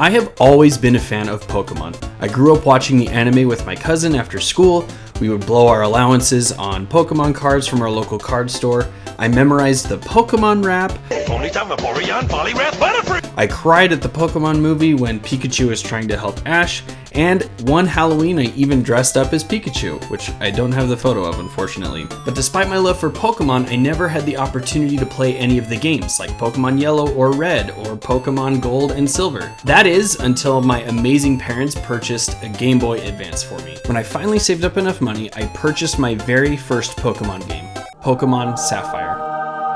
I have always been a fan of Pokemon. I grew up watching the anime with my cousin after school. We would blow our allowances on Pokemon cards from our local card store. I memorized the Pokemon rap. I cried at the Pokemon movie when Pikachu was trying to help Ash. And one Halloween I even dressed up as Pikachu, which I don't have the photo of, unfortunately. But despite my love for Pokemon, I never had the opportunity to play any of the games, like Pokemon Yellow or Red, or Pokemon Gold and Silver. That is, until my amazing parents purchased a Game Boy Advance for me. When I finally saved up enough money, I purchased my very first Pokemon game, Pokemon Sapphire.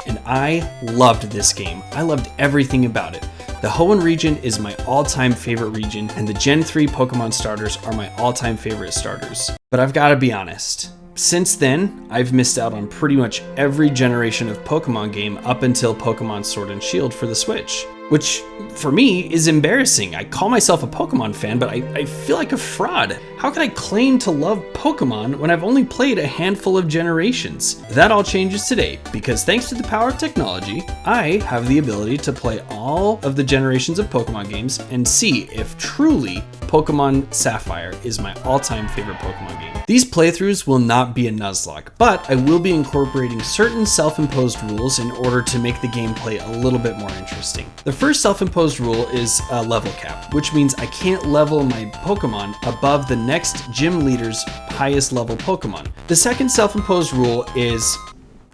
And I loved this game. I loved everything about it. The Hoenn region is my all-time favorite region, and the Gen 3 Pokemon starters are my all-time favorite starters. But I've got to be honest. Since then, I've missed out on pretty much every generation of Pokemon game up until Pokemon Sword and Shield for the Switch. Which, for me, is embarrassing. I call myself a Pokemon fan, but I feel like a fraud. How can I claim to love Pokemon when I've only played a handful of generations? That all changes today, because thanks to the power of technology, I have the ability to play all of the generations of Pokemon games and see if truly Pokemon Sapphire is my all-time favorite Pokemon game. These playthroughs will not be a Nuzlocke, but I will be incorporating certain self-imposed rules in order to make the gameplay a little bit more interesting. The first self-imposed rule is a level cap, which means I can't level my Pokemon above the next gym leader's highest level Pokemon. The second self-imposed rule is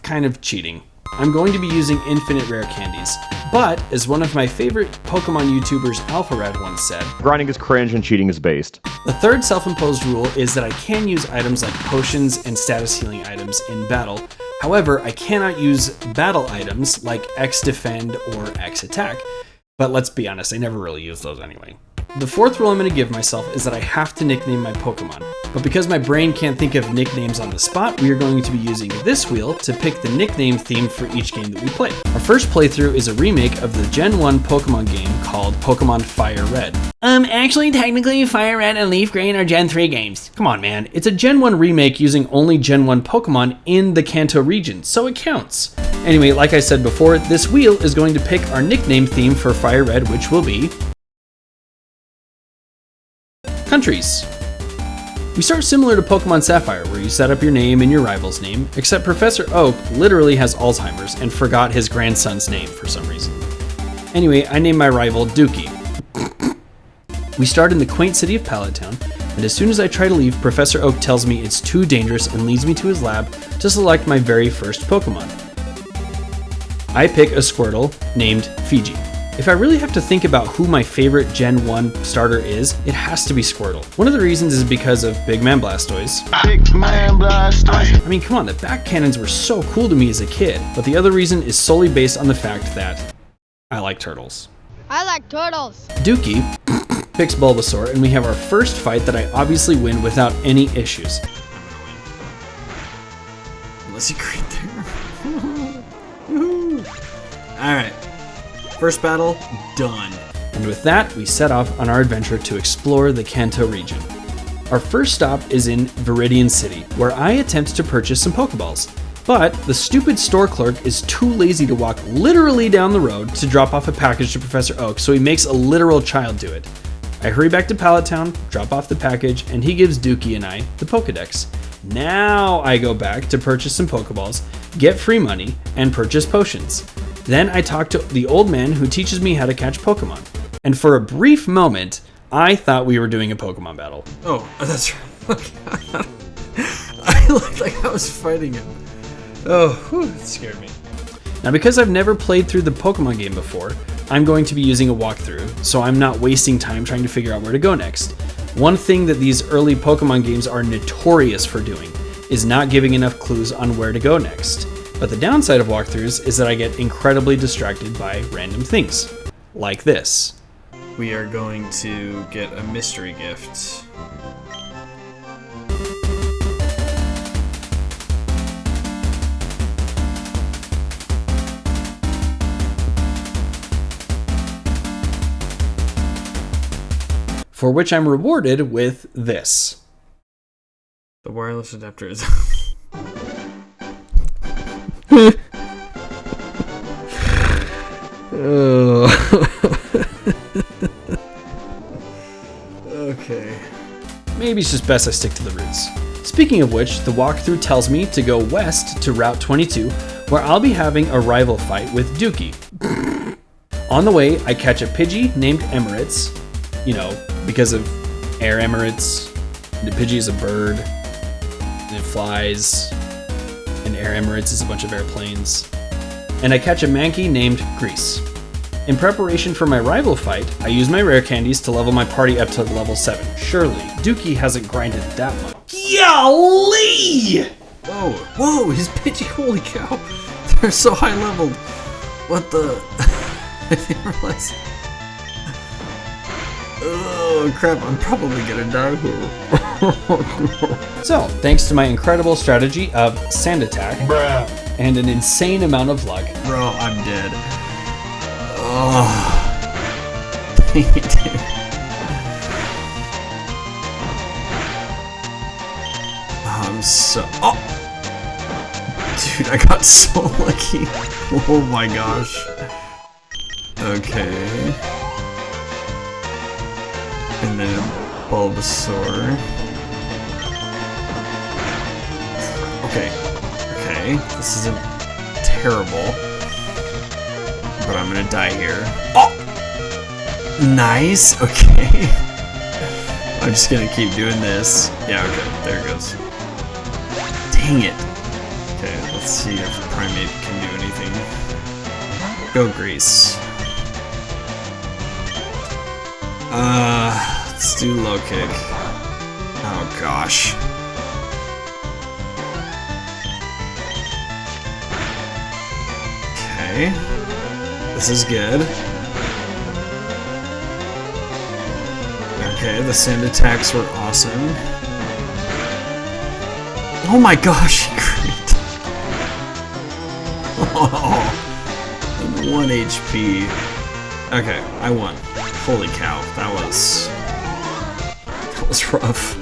kind of cheating. I'm going to be using infinite rare candies, but as one of my favorite Pokemon YouTubers, FireRed, once said, grinding is cringe and cheating is based. The third self-imposed rule is that I can use items like potions and status healing items in battle. However, I cannot use battle items like X defend or X attack, but let's be honest, I never really use those anyway. The fourth rule I'm going to give myself is that I have to nickname my Pokemon. But because my brain can't think of nicknames on the spot, we are going to be using this wheel to pick the nickname theme for each game that we play. Our first playthrough is a remake of the Gen 1 Pokemon game called Pokemon FireRed. Actually, technically, FireRed and Leaf Green are Gen 3 games. Come on, man. It's a Gen 1 remake using only Gen 1 Pokemon in the Kanto region, so it counts. Anyway, like I said before, this wheel is going to pick our nickname theme for FireRed, which will be countries. We start similar to Pokemon Sapphire, where you set up your name and your rival's name, except Professor Oak literally has Alzheimer's and forgot his grandson's name for some reason. Anyway, I named my rival Dookie. We start in the quaint city of Pallet Town, and as soon as I try to leave, Professor Oak tells me it's too dangerous and leads me to his lab to select my very first Pokemon. I pick a Squirtle named Fiji. If I really have to think about who my favorite Gen 1 starter is, it has to be Squirtle. One of the reasons is because of Big Man Blastoise. Big Man Blastoise. I mean, come on, the back cannons were so cool to me as a kid, but the other reason is solely based on the fact that I like turtles. I like turtles. Dookie picks Bulbasaur, and we have our first fight that I obviously win without any issues. Unless you crit there. Alright. First battle, done. And with that, we set off on our adventure to explore the Kanto region. Our first stop is in Viridian City, where I attempt to purchase some Pokeballs. But the stupid store clerk is too lazy to walk literally down the road to drop off a package to Professor Oak, so he makes a literal child do it. I hurry back to Pallet Town, drop off the package, and he gives Dookie and I the Pokedex. Now I go back to purchase some Pokeballs, get free money, and purchase potions. Then I talk to the old man who teaches me how to catch Pokemon. And for a brief moment, I thought we were doing a Pokemon battle. Oh, that's right. I looked like I was fighting him. Oh, whew, that scared me. Now, because I've never played through the Pokemon game before, I'm going to be using a walkthrough, so I'm not wasting time trying to figure out where to go next. One thing that these early Pokemon games are notorious for doing is not giving enough clues on where to go next. But the downside of walkthroughs is that I get incredibly distracted by random things, like this. We are going to get a mystery gift. For which I'm rewarded with this. The wireless adapter is... Okay. Maybe it's just best I stick to the routes. Speaking of which, the walkthrough tells me to go west to Route 22, where I'll be having a rival fight with Dookie. On the way, I catch a Pidgey named Emirates, you know, because of Air Emirates. The Pidgey is a bird, and it flies, and Air Emirates is a bunch of airplanes. And I catch a Mankey named Grease. In preparation for my rival fight, I use my rare candies to level my party up to level 7. Surely, Dookie hasn't grinded that much. Golly! Whoa, his Pidgey, holy cow. They're so high leveled. What the? I didn't realize. Oh crap, I'm probably gonna die here. So, thanks to my incredible strategy of Sand Attack, and an insane amount of luck. Bro, I'm dead. Oh, dang it, dude. I'm so... Oh! Dude, I got so lucky. Oh my gosh. Okay. And then a Bulbasaur. Okay. This isn't terrible. But I'm gonna die here. Oh! Nice, okay. I'm just gonna keep doing this. Yeah, okay, there it goes. Dang it. Okay, let's see if Primate can do anything. Go Grease. Let's do low kick. Oh gosh. Okay. This is good. Okay, the sand attacks were awesome. Oh my gosh, he crit. Oh, and 1 HP. Okay, I won. Holy cow, that was rough.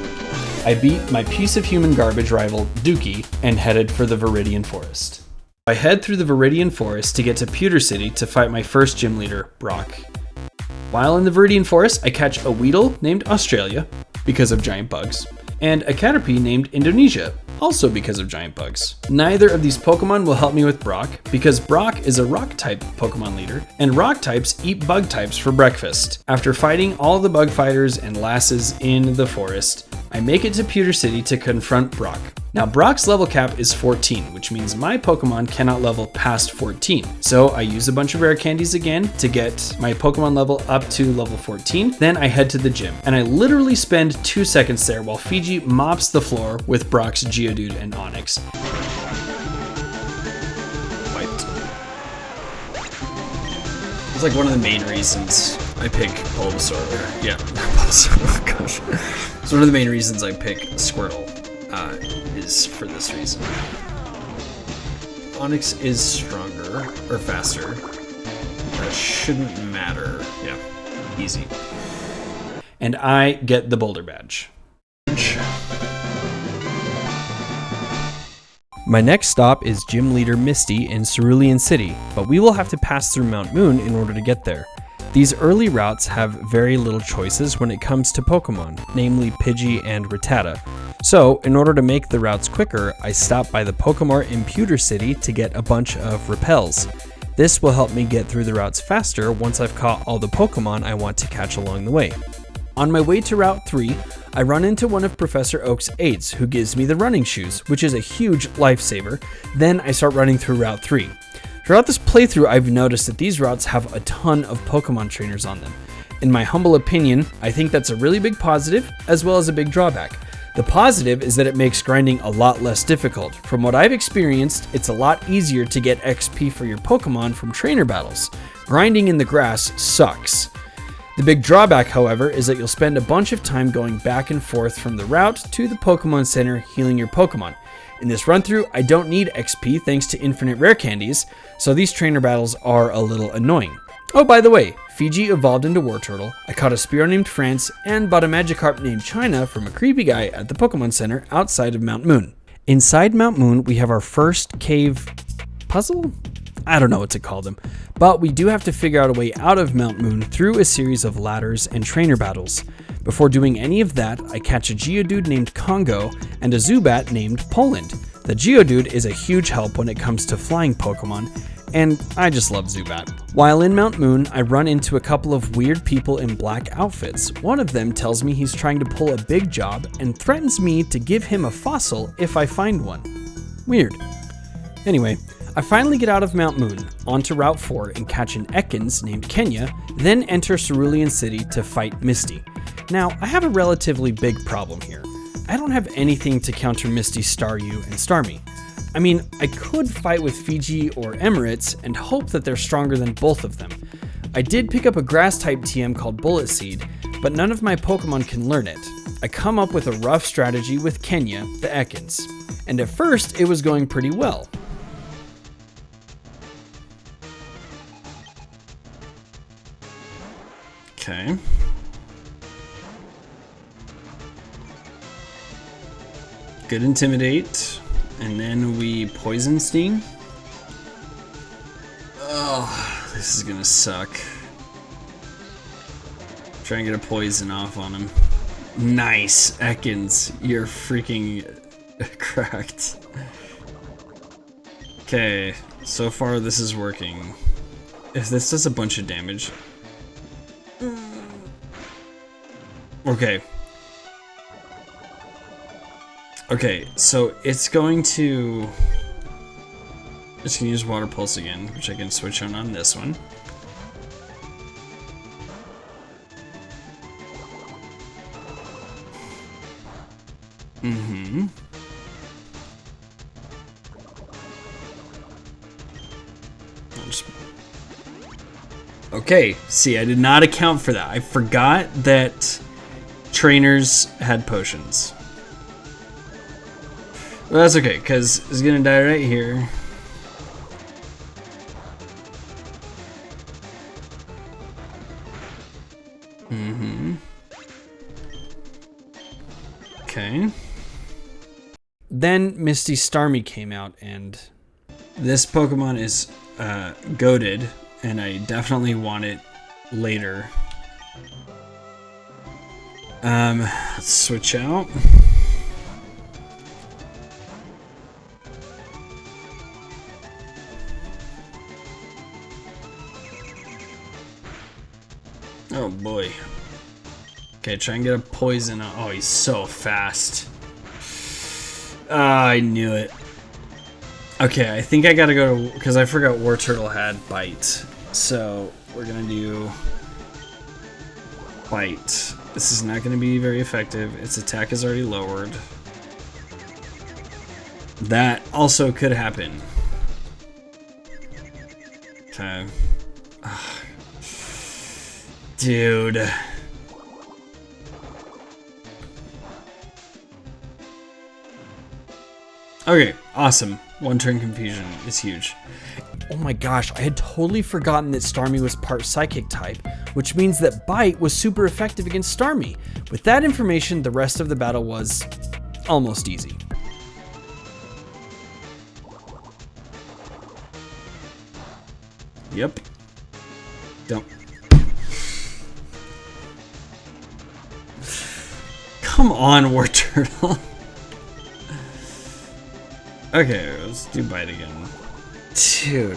I beat my piece of human garbage rival, Dookie, and headed for the Viridian Forest. I head through the Viridian Forest to get to Pewter City to fight my first gym leader, Brock. While in the Viridian Forest, I catch a Weedle named Australia, because of giant bugs, and a Caterpie named Indonesia, also because of giant bugs. Neither of these Pokemon will help me with Brock, because Brock is a rock-type Pokemon leader, and rock types eat bug types for breakfast. After fighting all the bug fighters and lasses in the forest, I make it to Pewter City to confront Brock. Now Brock's level cap is 14, which means my Pokemon cannot level past 14. So I use a bunch of rare candies again to get my Pokemon level up to level 14. Then I head to the gym, and I literally spend 2 seconds there while Fiji mops the floor with Brock's Geodude and Onix. Wiped. It's like one of the main reasons I pick Bulbasaur. Yeah, Bulbasaur, oh gosh. It's one of the main reasons I pick Squirtle. Is for this reason. Onix is stronger, or faster. That shouldn't matter. Yeah, easy. And I get the Boulder Badge. My next stop is Gym Leader Misty in Cerulean City, but we will have to pass through Mount Moon in order to get there. These early routes have very little choices when it comes to Pokemon, namely Pidgey and Rattata. So, in order to make the routes quicker, I stop by the Pokemart in Pewter City to get a bunch of repels. This will help me get through the routes faster once I've caught all the Pokemon I want to catch along the way. On my way to Route 3, I run into one of Professor Oak's aides who gives me the running shoes, which is a huge lifesaver. Then I start running through Route 3. Throughout this playthrough, I've noticed that these routes have a ton of Pokemon trainers on them. In my humble opinion, I think that's a really big positive, as well as a big drawback. The positive is that it makes grinding a lot less difficult. From what I've experienced, it's a lot easier to get XP for your Pokemon from trainer battles. Grinding in the grass sucks. The big drawback, however, is that you'll spend a bunch of time going back and forth from the route to the Pokemon Center healing your Pokemon. In this run-through, I don't need XP thanks to infinite rare candies, so these trainer battles are a little annoying. Oh, by the way, Fiji evolved into Wartortle, I caught a Spearow named France, and bought a Magikarp named China from a creepy guy at the Pokemon Center outside of Mount Moon. Inside Mount Moon, we have our first cave puzzle? I don't know what to call them, but we do have to figure out a way out of Mount Moon through a series of ladders and trainer battles. Before doing any of that, I catch a Geodude named Congo and a Zubat named Poland. The Geodude is a huge help when it comes to flying Pokemon, and I just love Zubat. While in Mount Moon, I run into a couple of weird people in black outfits. One of them tells me he's trying to pull a big job and threatens me to give him a fossil if I find one. Weird. Anyway, I finally get out of Mount Moon, onto Route 4 and catch an Ekans named Kenya, then enter Cerulean City to fight Misty. Now, I have a relatively big problem here. I don't have anything to counter Misty, Staryu, and Starmie. I mean, I could fight with Fiji or Emirates and hope that they're stronger than both of them. I did pick up a grass-type TM called Bullet Seed, but none of my Pokemon can learn it. I come up with a rough strategy with Kenya, the Ekans, and at first it was going pretty well. Okay. Good Intimidate, and then we Poison Sting. Oh, this is gonna suck. Try and get a poison off on him. Nice, Ekans, you're freaking cracked. Okay, so far this is working. If this does a bunch of damage. Okay. Okay, so it's going to... It's going to use Water Pulse again, which I can switch on this one. Okay, see, I did not account for that. I forgot that trainers had potions. Well, that's okay, because it's gonna die right here. Okay. Then Misty Starmie came out, and this Pokemon is goated, and I definitely want it later. Let's switch out. Oh boy. Okay, try and get a poison. Oh, he's so fast. I knew it. Okay, I think I gotta go to, because I forgot War Turtle had Bite. So we're gonna do Bite. This is not gonna be very effective. Its attack is already lowered. That also could happen. Okay. Ugh. Dude. Okay, awesome. One turn confusion is huge. Oh my gosh, I had totally forgotten that Starmie was part Psychic type, which means that Bite was super effective against Starmie. With that information, the rest of the battle was almost easy. Yep. Don't. Come on, War Turtle. Okay, let's do Bite again. Dude.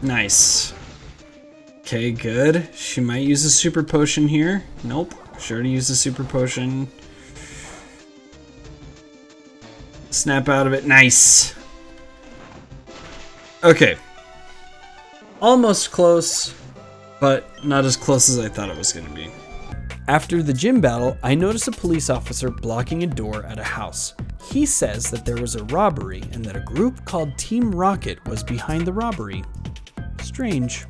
Nice. Okay, good. She might use a super potion here. Nope. She already used a super potion. Snap out of it. Nice. Okay. Almost close, but not as close as I thought it was going to be. After the gym battle, I notice a police officer blocking a door at a house. He says that there was a robbery and that a group called Team Rocket was behind the robbery. Strange.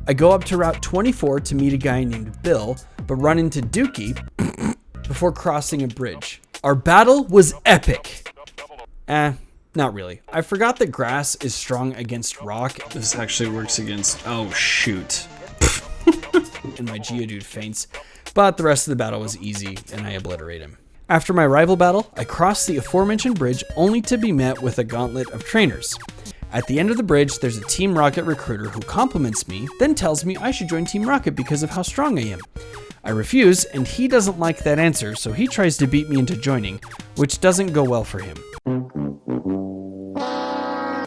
I go up to Route 24 to meet a guy named Bill, but run into Dookie before crossing a bridge. Our battle was epic. Not really. I forgot that grass is strong against rock. This actually works against... Oh, shoot. And my Geodude faints. But the rest of the battle was easy, and I obliterate him. After my rival battle, I cross the aforementioned bridge only to be met with a gauntlet of trainers. At the end of the bridge, there's a Team Rocket recruiter who compliments me, then tells me I should join Team Rocket because of how strong I am. I refuse, and he doesn't like that answer, so he tries to beat me into joining, which doesn't go well for him.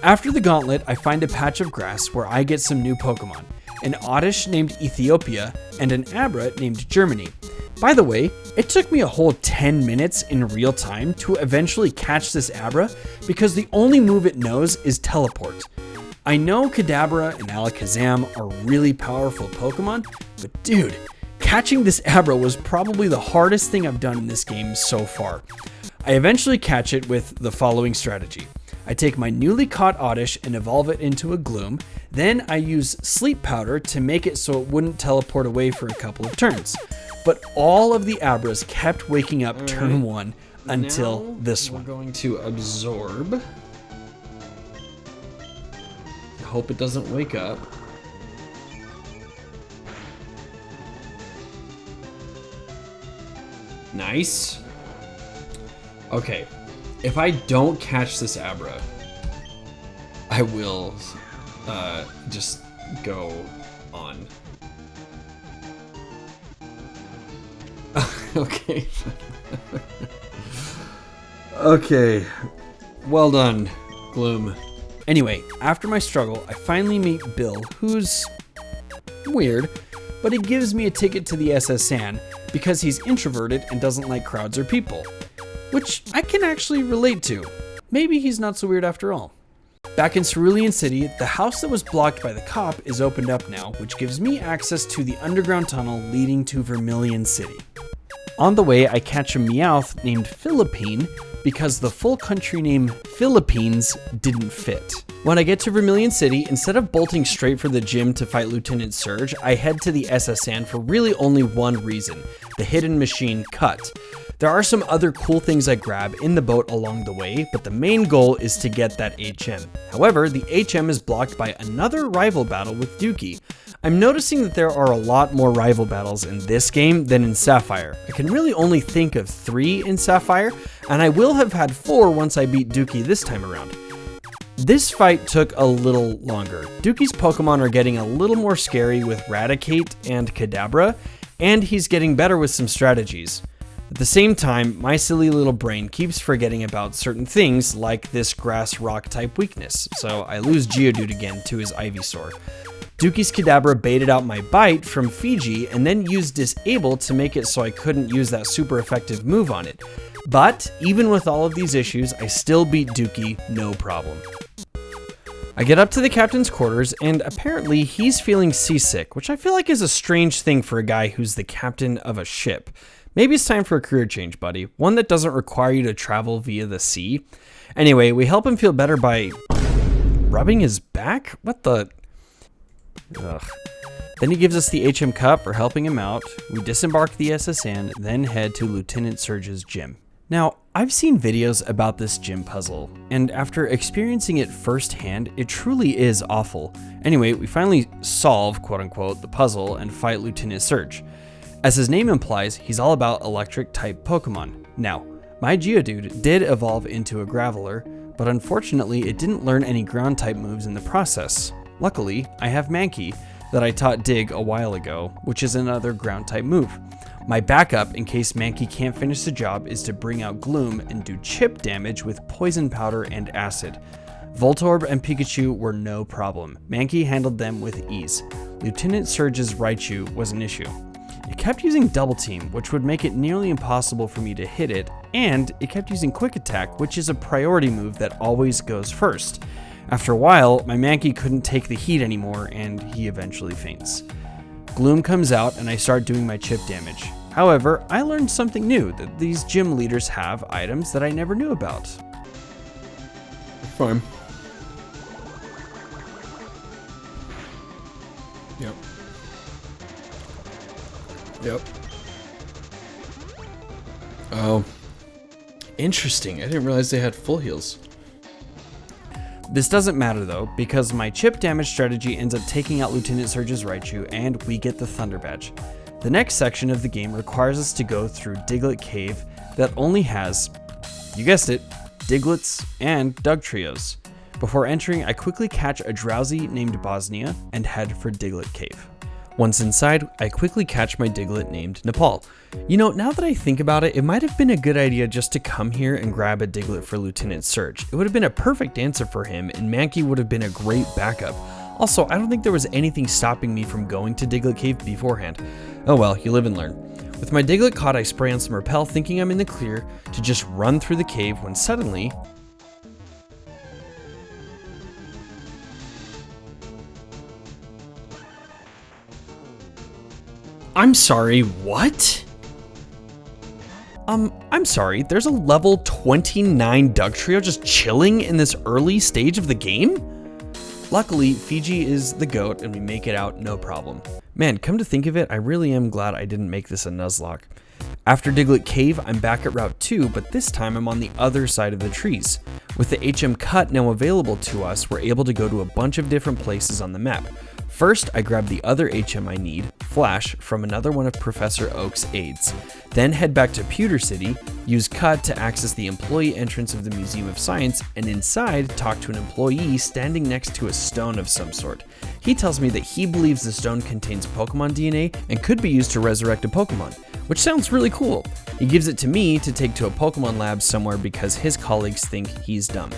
After the gauntlet, I find a patch of grass where I get some new Pokemon, an Oddish named Ethiopia, and an Abra named Germany. By the way, it took me a whole 10 minutes in real time to eventually catch this Abra because the only move it knows is teleport. I know Kadabra and Alakazam are really powerful Pokemon, but dude, catching this Abra was probably the hardest thing I've done in this game so far. I eventually catch it with the following strategy. I take my newly caught Oddish and evolve it into a Gloom, then I use Sleep Powder to make it so it wouldn't teleport away for a couple of turns. But all of the Abras kept waking up turn 1 until Now this one. We're going to absorb. Hope it doesn't wake up. Nice. Okay, if I don't catch this Abra, I will just go on. Okay. Okay. Well done, Gloom. Anyway, after my struggle, I finally meet Bill, who's weird, but he gives me a ticket to the SS San because he's introverted and doesn't like crowds or people, which I can actually relate to. Maybe he's not so weird after all. Back in Cerulean City, the house that was blocked by the cop is opened up now, which gives me access to the underground tunnel leading to Vermilion City. On the way, I catch a Meowth named Philippine because the full country name Philippines didn't fit. When I get to Vermilion City, instead of bolting straight for the gym to fight Lieutenant Surge, I head to the SS San for really only one reason, the hidden machine Cut. There are some other cool things I grab in the boat along the way, but the main goal is to get that HM. However, the HM is blocked by another rival battle with Dookie. I'm noticing that there are a lot more rival battles in this game than in Sapphire. I can really only think of 3 in Sapphire, and I will have had 4 once I beat Dookie this time around. This fight took a little longer. Dookie's Pokemon are getting a little more scary with Raticate and Kadabra, and he's getting better with some strategies. At the same time, my silly little brain keeps forgetting about certain things like this grass rock type weakness, so I lose Geodude again to his Ivysaur. Dookie's Kadabra baited out my bite from Fiji and then used Disable to make it so I couldn't use that super effective move on it. But even with all of these issues, I still beat Dookie no problem. I get up to the captain's quarters and apparently he's feeling seasick, which I feel like is a strange thing for a guy who's the captain of a ship. Maybe it's time for a career change, buddy. One that doesn't require you to travel via the sea. Anyway, we help him feel better by rubbing his back? What the? Ugh. Then he gives us the HM Cup for helping him out. We disembark the SSN, then head to Lieutenant Surge's gym. Now, I've seen videos about this gym puzzle, and after experiencing it firsthand, it truly is awful. Anyway, we finally solve, quote unquote, the puzzle and fight Lieutenant Surge. As his name implies, he's all about electric type Pokemon. Now, my Geodude did evolve into a Graveler, but unfortunately it didn't learn any ground type moves in the process. Luckily, I have Mankey that I taught Dig a while ago, which is another ground type move. My backup in case Mankey can't finish the job is to bring out Gloom and do chip damage with Poison Powder and Acid. Voltorb and Pikachu were no problem. Mankey handled them with ease. Lieutenant Surge's Raichu was an issue. It kept using Double Team, which would make it nearly impossible for me to hit it, and it kept using Quick Attack, which is a priority move that always goes first. After a while, my Mankey couldn't take the heat anymore, and he eventually faints. Gloom comes out, and I start doing my chip damage. However, I learned something new, that these gym leaders have items that I never knew about. Fine. Yep. Yep. Oh. Interesting. I didn't realize they had full heals. This doesn't matter though, because my chip damage strategy ends up taking out Lieutenant Surge's Raichu, and we get the Thunder Badge. The next section of the game requires us to go through Diglett Cave that only has, you guessed it, Diglets and Dugtrios. Before entering, I quickly catch a drowsy named Bosnia and head for Diglett Cave. Once inside, I quickly catch my Diglett named Nepal. You know, now that I think about it, it might have been a good idea just to come here and grab a Diglett for Lieutenant Surge. It would have been a perfect answer for him, and Mankey would have been a great backup. Also, I don't think there was anything stopping me from going to Diglett Cave beforehand. Oh well, you live and learn. With my Diglett caught, I spray on some repel, thinking I'm in the clear to just run through the cave when suddenly... I'm sorry, what? I'm sorry, there's a level 29 Dugtrio just chilling in this early stage of the game? Luckily, Fiji is the goat and we make it out no problem. Man, come to think of it, I really am glad I didn't make this a Nuzlocke. After Diglett Cave, I'm back at Route 2, but this time I'm on the other side of the trees. With the HM cut now available to us, we're able to go to a bunch of different places on the map. First, I grab the other HM I need, Flash, from another one of Professor Oak's aides. Then head back to Pewter City, use Cut to access the employee entrance of the Museum of Science, and inside talk to an employee standing next to a stone of some sort. He tells me that he believes the stone contains Pokemon DNA and could be used to resurrect a Pokemon, which sounds really cool. He gives it to me to take to a Pokemon lab somewhere because his colleagues think he's dumb.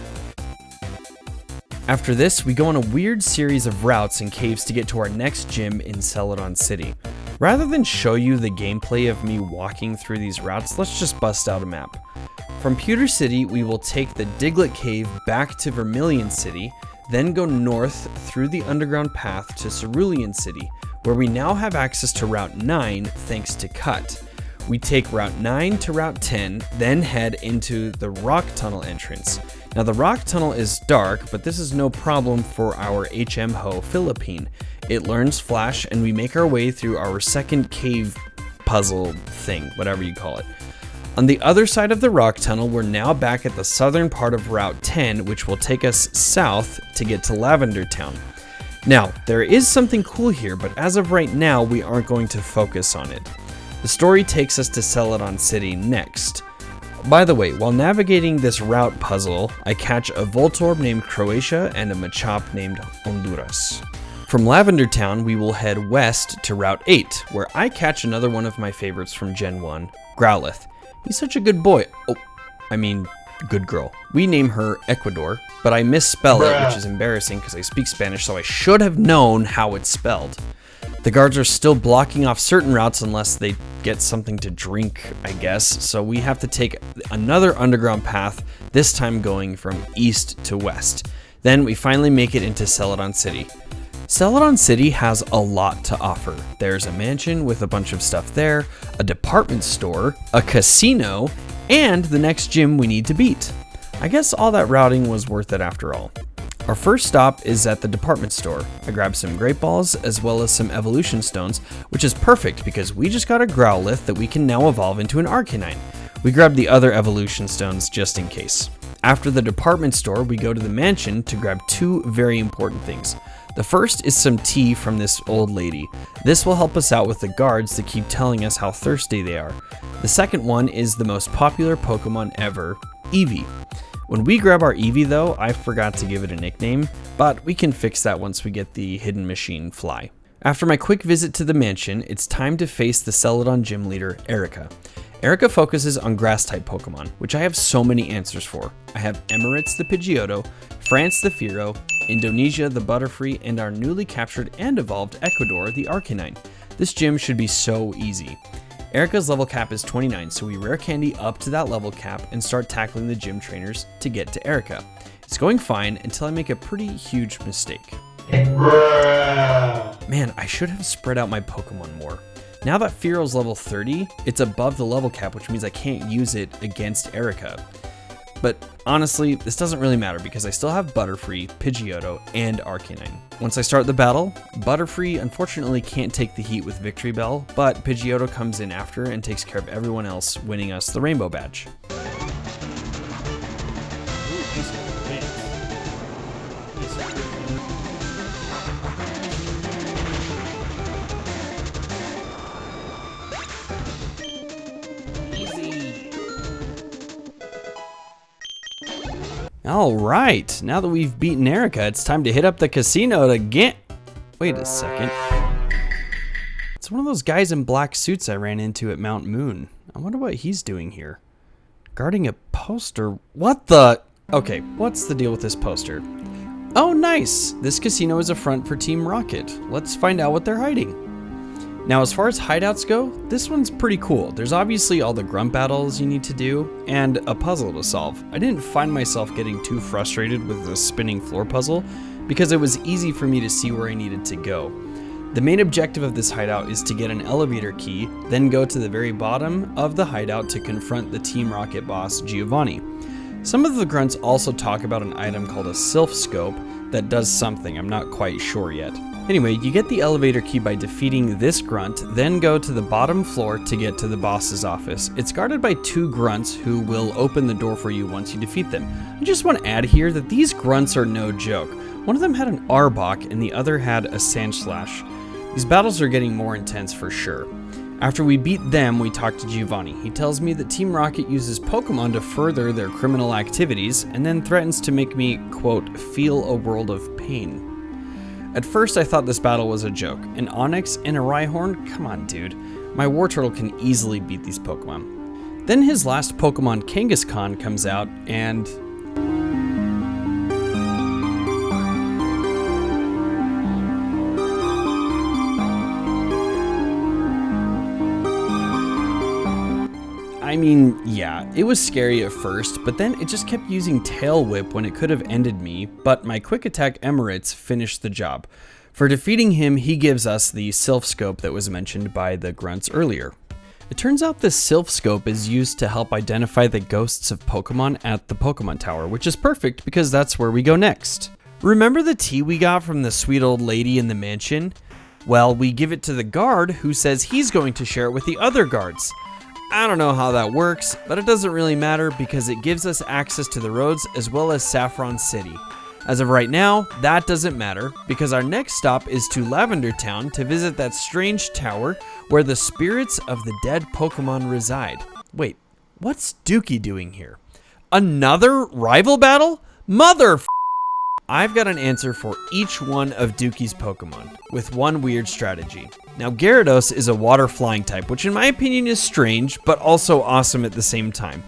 After this, we go on a weird series of routes and caves to get to our next gym in Celadon City. Rather than show you the gameplay of me walking through these routes, let's just bust out a map. From Pewter City, we will take the Diglett Cave back to Vermilion City, then go north through the underground path to Cerulean City, where we now have access to Route 9 thanks to Cut. We take Route 9 to Route 10, then head into the Rock Tunnel entrance. Now the Rock Tunnel is dark, but this is no problem for our HM Ho Philippine. It learns Flash and we make our way through our second cave puzzle thing, whatever you call it. On the other side of the Rock Tunnel, we're now back at the southern part of Route 10, which will take us south to get to Lavender Town. Now, there is something cool here, but as of right now, we aren't going to focus on it. The story takes us to Celadon City next. By the way, while navigating this route puzzle, I catch a Voltorb named Croatia and a Machop named Honduras. From Lavender Town, we will head west to Route 8, where I catch another one of my favorites from Gen 1, Growlithe. He's such a good boy. Good girl. We name her Ecuador, but I misspell it, which is embarrassing because I speak Spanish, so I should have known how it's spelled. The guards are still blocking off certain routes unless they get something to drink, I guess, so we have to take another underground path, this time going from east to west. Then we finally make it into Celadon City. Celadon City has a lot to offer. There's a mansion with a bunch of stuff there, a department store, a casino, and the next gym we need to beat. I guess all that routing was worth it after all. Our first stop is at the department store. I grab some Great Balls as well as some Evolution Stones, which is perfect because we just got a Growlithe that we can now evolve into an Arcanine. We grab the other Evolution Stones just in case. After the department store, we go to the mansion to grab two very important things. The first is some tea from this old lady. This will help us out with the guards that keep telling us how thirsty they are. The second one is the most popular Pokemon ever, Eevee. When we grab our Eevee though, I forgot to give it a nickname, but we can fix that once we get the hidden machine Fly. After my quick visit to the mansion, it's time to face the Celadon gym leader, Erica. Erica focuses on grass-type Pokemon, which I have so many answers for. I have Emirates the Pidgeotto, France the Fearow, Indonesia the Butterfree, and our newly captured and evolved Ecuador the Arcanine. This gym should be so easy. Erica's level cap is 29, so we rare candy up to that level cap and start tackling the gym trainers to get to Erica. It's going fine until I make a pretty huge mistake. Man, I should have spread out my Pokemon more. Now that Fearow's level 30, it's above the level cap, which means I can't use it against Erica. But honestly, this doesn't really matter because I still have Butterfree, Pidgeotto, and Arcanine. Once I start the battle, Butterfree unfortunately can't take the heat with Victory Bell, but Pidgeotto comes in after and takes care of everyone else, winning us the Rainbow Badge. Alright, now that we've beaten Erica, it's time to hit up the casino to get... Wait a second. It's one of those guys in black suits I ran into at Mount Moon. I wonder what he's doing here. Guarding a poster? What the... Okay, what's the deal with this poster? Oh, nice! This casino is a front for Team Rocket. Let's find out what they're hiding. Now, as far as hideouts go, this one's pretty cool. There's obviously all the grunt battles you need to do, and a puzzle to solve. I didn't find myself getting too frustrated with the spinning floor puzzle, because it was easy for me to see where I needed to go. The main objective of this hideout is to get an elevator key, then go to the very bottom of the hideout to confront the Team Rocket boss, Giovanni. Some of the grunts also talk about an item called a Sylph Scope that does something, I'm not quite sure yet. Anyway, you get the elevator key by defeating this grunt, then go to the bottom floor to get to the boss's office. It's guarded by 2 grunts who will open the door for you once you defeat them. I just want to add here that these grunts are no joke. One of them had an Arbok and the other had a Sandslash. These battles are getting more intense for sure. After we beat them, we talk to Giovanni. He tells me that Team Rocket uses Pokemon to further their criminal activities and then threatens to make me, quote, feel a world of pain. At first, I thought this battle was a joke. An Onix and a Rhyhorn? Come on, dude. My Wartortle can easily beat these Pokemon. Then his last Pokemon, Kangaskhan, comes out, and... I mean, yeah, it was scary at first, but then it just kept using Tail Whip when it could have ended me, but my Quick Attack Emirates finished the job. For defeating him, he gives us the Sylph Scope that was mentioned by the grunts earlier. It turns out this Sylph Scope is used to help identify the ghosts of Pokemon at the Pokemon Tower, which is perfect because that's where we go next. Remember the tea we got from the sweet old lady in the mansion? Well, we give it to the guard who says he's going to share it with the other guards. I don't know how that works, but it doesn't really matter because it gives us access to the roads as well as Saffron City. As of right now, that doesn't matter because our next stop is to Lavender Town to visit that strange tower where the spirits of the dead Pokemon reside. Wait, what's Dookie doing here? Another rival battle? I've got an answer for each one of Dookie's Pokemon, with one weird strategy. Now, Gyarados is a water flying type, which in my opinion is strange, but also awesome at the same time.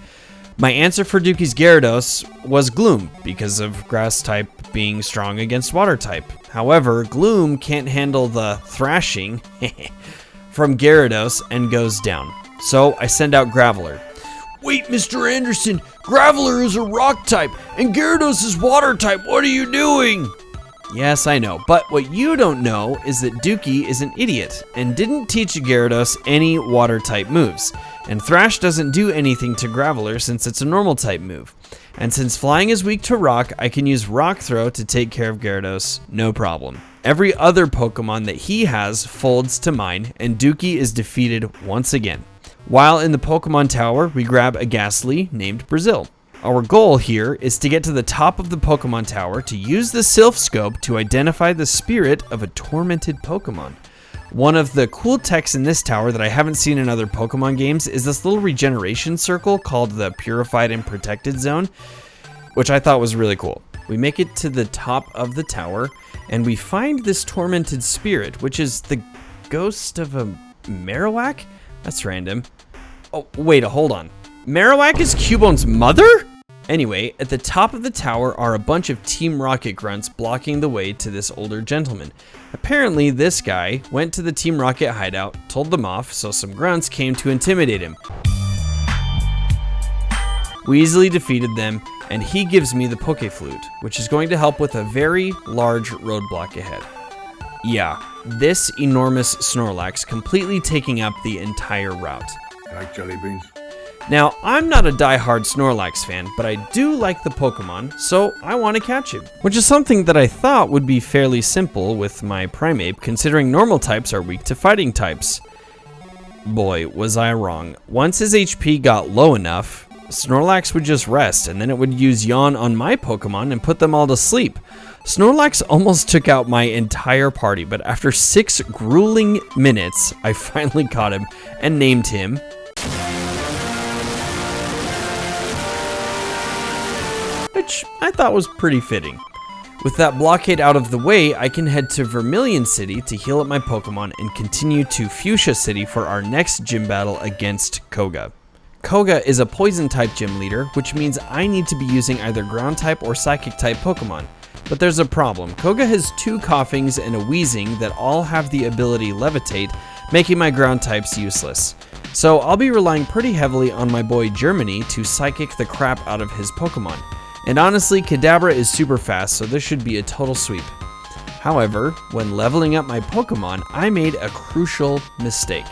My answer for Dookie's Gyarados was Gloom, because of grass type being strong against water type. However, Gloom can't handle the thrashing from Gyarados and goes down. So I send out Graveler. Wait, Mr. Anderson, Graveler is a rock type, and Gyarados is water type. What are you doing? Yes, I know, but what you don't know is that Dookie is an idiot and didn't teach Gyarados any water type moves. And Thrash doesn't do anything to Graveler since it's a normal type move. And since flying is weak to rock, I can use Rock Throw to take care of Gyarados, no problem. Every other Pokemon that he has folds to mine, and Dookie is defeated once again. While in the Pokemon Tower, we grab a Ghastly named Brazil. Our goal here is to get to the top of the Pokemon Tower to use the Sylph Scope to identify the spirit of a tormented Pokemon. One of the cool techs in this tower that I haven't seen in other Pokemon games is this little regeneration circle called the Purified and Protected Zone, which I thought was really cool. We make it to the top of the tower, and we find this tormented spirit, which is the ghost of a Marowak? That's random. Oh, wait, hold on. Marowak is Cubone's mother? Anyway, at the top of the tower are a bunch of Team Rocket grunts blocking the way to this older gentleman. Apparently, this guy went to the Team Rocket hideout, told them off, so some grunts came to intimidate him. We easily defeated them, and he gives me the Pokéflute, which is going to help with a very large roadblock ahead. Yeah, this enormous Snorlax completely taking up the entire route. I like jelly beans. Now, I'm not a die-hard Snorlax fan, but I do like the Pokemon, so I want to catch him. Which is something that I thought would be fairly simple with my Primeape, considering normal types are weak to fighting types. Boy, was I wrong. Once his HP got low enough, Snorlax would just rest, and then it would use Yawn on my Pokemon and put them all to sleep. Snorlax almost took out my entire party, but after 6 grueling minutes, I finally caught him and named him... which I thought was pretty fitting. With that blockade out of the way, I can head to Vermilion City to heal up my Pokemon and continue to Fuchsia City for our next gym battle against Koga. Koga is a poison type gym leader, which means I need to be using either ground type or psychic type Pokemon. But there's a problem. Koga has 2 Coughings and a Wheezing that all have the ability Levitate, making my ground types useless. So I'll be relying pretty heavily on my boy Germany to psychic the crap out of his Pokemon. And honestly, Kadabra is super fast, so this should be a total sweep. However, when leveling up my Pokemon, I made a crucial mistake.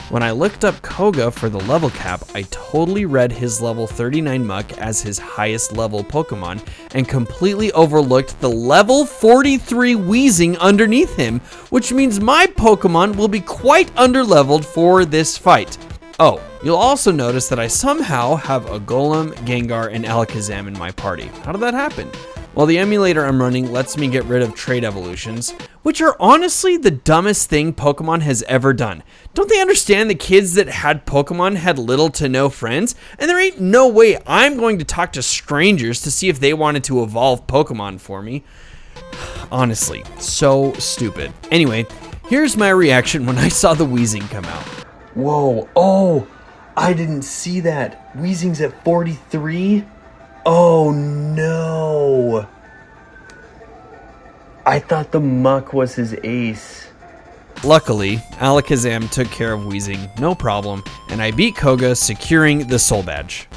When I looked up Koga for the level cap, I totally read his level 39 Muck as his highest level Pokemon and completely overlooked the level 43 Wheezing underneath him, which means my Pokemon will be quite underleveled for this fight. Oh, you'll also notice that I somehow have a Golem, Gengar, and Alakazam in my party. How did that happen? Well, the emulator I'm running lets me get rid of trait evolutions, which are honestly the dumbest thing Pokemon has ever done. Don't they understand the kids that had Pokemon had little to no friends? And there ain't no way I'm going to talk to strangers to see if they wanted to evolve Pokemon for me. Honestly, so stupid. Anyway, here's my reaction when I saw the Wheezing come out. Whoa, oh, I didn't see that. Wheezing's at 43? Oh no. I thought the Muck was his ace. Luckily, Alakazam took care of Wheezing, no problem, and I beat Koga, securing the Soul Badge.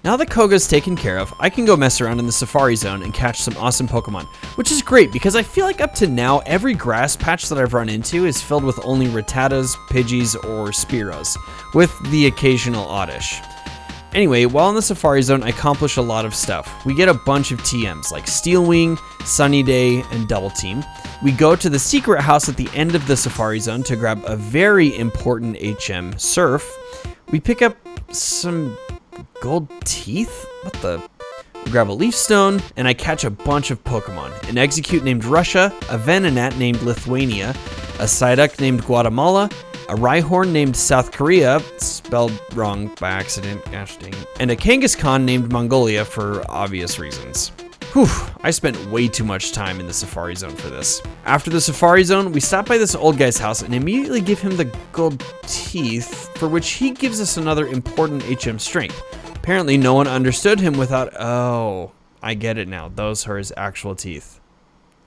Now that Koga's taken care of, I can go mess around in the Safari Zone and catch some awesome Pokemon, which is great because I feel like up to now, every grass patch that I've run into is filled with only Rattatas, Pidgeys, or Spearows, with the occasional Oddish. Anyway, while in the Safari Zone, I accomplish a lot of stuff. We get a bunch of TMs like Steel Wing, Sunny Day, and Double Team. We go to the secret house at the end of the Safari Zone to grab a very important HM, Surf. We pick up some gold teeth? What the? We grab a Leaf Stone, and I catch a bunch of Pokemon. An Execute named Russia, a Venonat named Lithuania, a Psyduck named Guatemala, a Rhyhorn named South Korea, spelled wrong by accident, gosh dang it, and a Kangaskhan named Mongolia for obvious reasons. Whew, I spent way too much time in the Safari Zone for this. After the Safari Zone, we stop by this old guy's house and immediately give him the gold teeth, for which he gives us another important HM strength. Apparently no one understood him without, oh, I get it now, those are his actual teeth.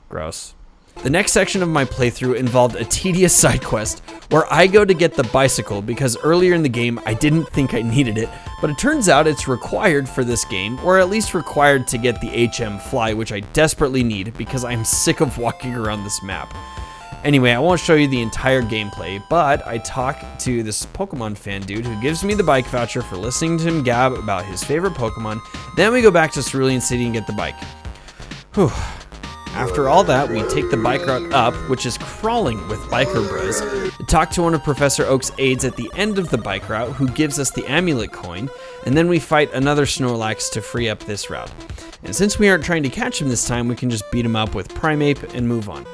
Gross. The next section of my playthrough involved a tedious side quest where I go to get the bicycle because earlier in the game I didn't think I needed it, but it turns out it's required for this game, or at least required to get the HM Fly, which I desperately need because I'm sick of walking around this map. Anyway, I won't show you the entire gameplay, but I talk to this Pokemon fan dude who gives me the bike voucher for listening to him gab about his favorite Pokemon. Then we go back to Cerulean City and get the bike. Whew. After all that, we take the bike route up, which is crawling with biker bros, to talk to one of Professor Oak's aides at the end of the bike route, who gives us the amulet coin, and then we fight another Snorlax to free up this route. And since we aren't trying to catch him this time, we can just beat him up with Primeape and move on.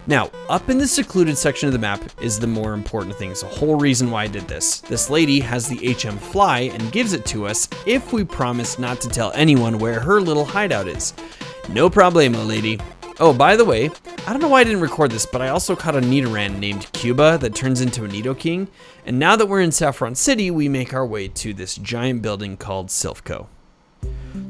Now, up in the secluded section of the map is the more important thing. It's the whole reason why I did this. This lady has the HM Fly and gives it to us if we promise not to tell anyone where her little hideout is. No problemo, lady. Oh, by the way, I don't know why I didn't record this, but I also caught a Nidoran named Cuba that turns into a Nidoking. And now that we're in Saffron City, we make our way to this giant building called Silphco.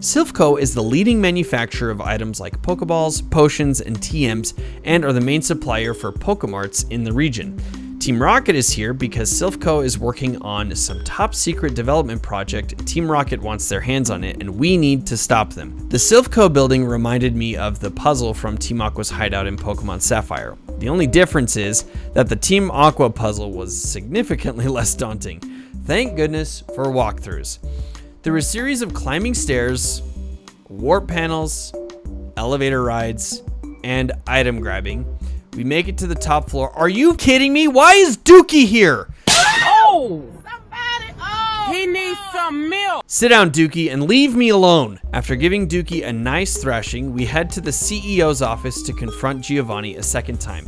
Silphco is the leading manufacturer of items like Pokeballs, potions, and TMs, and are the main supplier for Pokemarts in the region. Team Rocket is here because Silphco is working on some top secret development project, and Team Rocket wants their hands on it, and we need to stop them. The Silphco building reminded me of the puzzle from Team Aqua's hideout in Pokemon Sapphire. The only difference is that the Team Aqua puzzle was significantly less daunting. Thank goodness for walkthroughs. Through a series of climbing stairs, warp panels, elevator rides, and item grabbing, we make it to the top floor. Are you kidding me? Why is Dookie here? Oh! Somebody! Oh! He needs some milk! Sit down, Dookie, and leave me alone. After giving Dookie a nice thrashing, we head to the CEO's office to confront Giovanni a second time.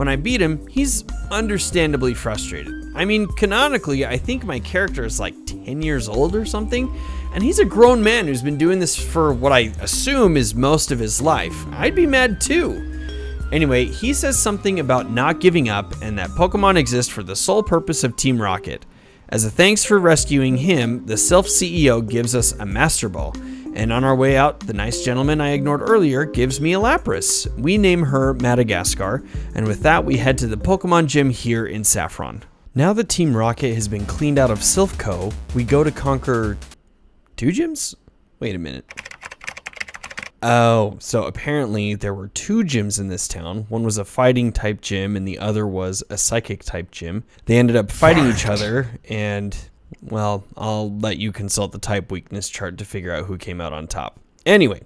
When I beat him, he's understandably frustrated. I mean, canonically, I think my character is like 10 years old or something, and he's a grown man who's been doing this for what I assume is most of his life. I'd be mad too. Anyway, he says something about not giving up and that Pokemon exist for the sole purpose of Team Rocket. As a thanks for rescuing him, the Sylph CEO gives us a Master Ball. And on our way out, the nice gentleman I ignored earlier gives me a Lapras. We name her Madagascar, and with that we head to the Pokemon gym here in Saffron. Now that Team Rocket has been cleaned out of Sylphco, we go to conquer 2 gyms? Wait a minute. Oh, so apparently there were 2 gyms in this town. One was a fighting type gym and the other was a psychic type gym. They ended up fighting each other and, well, I'll let you consult the type weakness chart to figure out who came out on top. Anyway,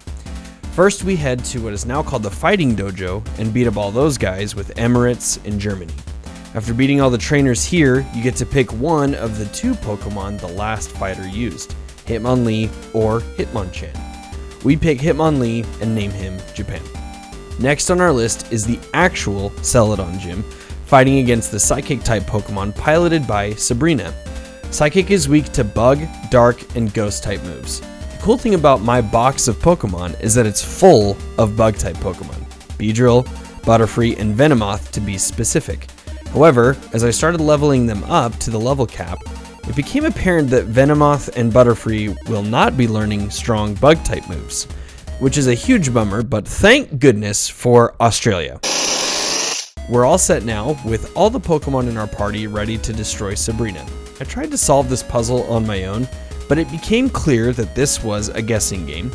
first we head to what is now called the Fighting Dojo and beat up all those guys with Emirates in Germany. After beating all the trainers here, you get to pick one of the 2 Pokemon the last fighter used, Hitmonlee or Hitmonchan. We pick Hitmonlee and name him Japan. Next on our list is the actual Celadon gym, fighting against the Psychic type Pokemon piloted by Sabrina. Psychic is weak to Bug, Dark, and Ghost type moves. The cool thing about my box of Pokemon is that it's full of Bug type Pokemon, Beedrill, Butterfree, and Venomoth to be specific. However, as I started leveling them up to the level cap, it became apparent that Venomoth and Butterfree will not be learning strong Bug type moves, which is a huge bummer, but thank goodness for Australia. We're all set now with all the Pokemon in our party ready to destroy Sabrina. I tried to solve this puzzle on my own, but it became clear that this was a guessing game.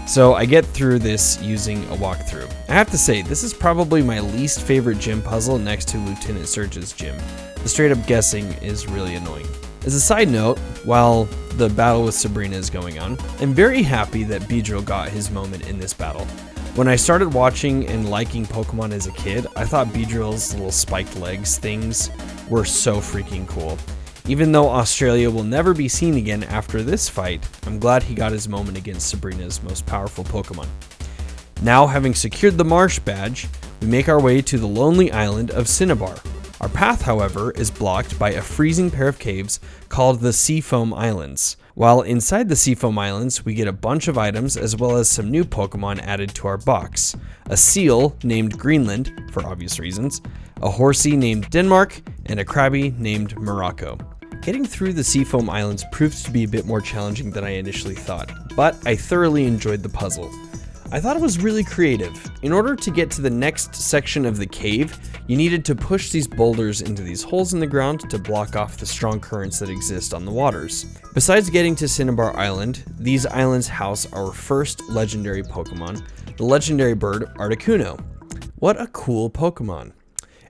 So I get through this using a walkthrough. I have to say, this is probably my least favorite gym puzzle next to Lieutenant Surge's gym. The straight up guessing is really annoying. As a side note, while the battle with Sabrina is going on, I'm very happy that Beedrill got his moment in this battle. When I started watching and liking Pokemon as a kid, I thought Beedrill's little spiked legs things were so freaking cool. Even though Australia will never be seen again after this fight, I'm glad he got his moment against Sabrina's most powerful Pokemon. Now, having secured the Marsh badge, we make our way to the lonely island of Cinnabar. Our path, however, is blocked by a freezing pair of caves called the Seafoam Islands. While inside the Seafoam Islands, we get a bunch of items as well as some new Pokemon added to our box. A seal named Greenland, for obvious reasons, a horsey named Denmark, and a crabby named Morocco. Getting through the Seafoam Islands proved to be a bit more challenging than I initially thought, but I thoroughly enjoyed the puzzle. I thought it was really creative. In order to get to the next section of the cave, you needed to push these boulders into these holes in the ground to block off the strong currents that exist on the waters. Besides getting to Cinnabar Island, these islands house our first legendary Pokemon, the legendary bird Articuno. What a cool Pokemon.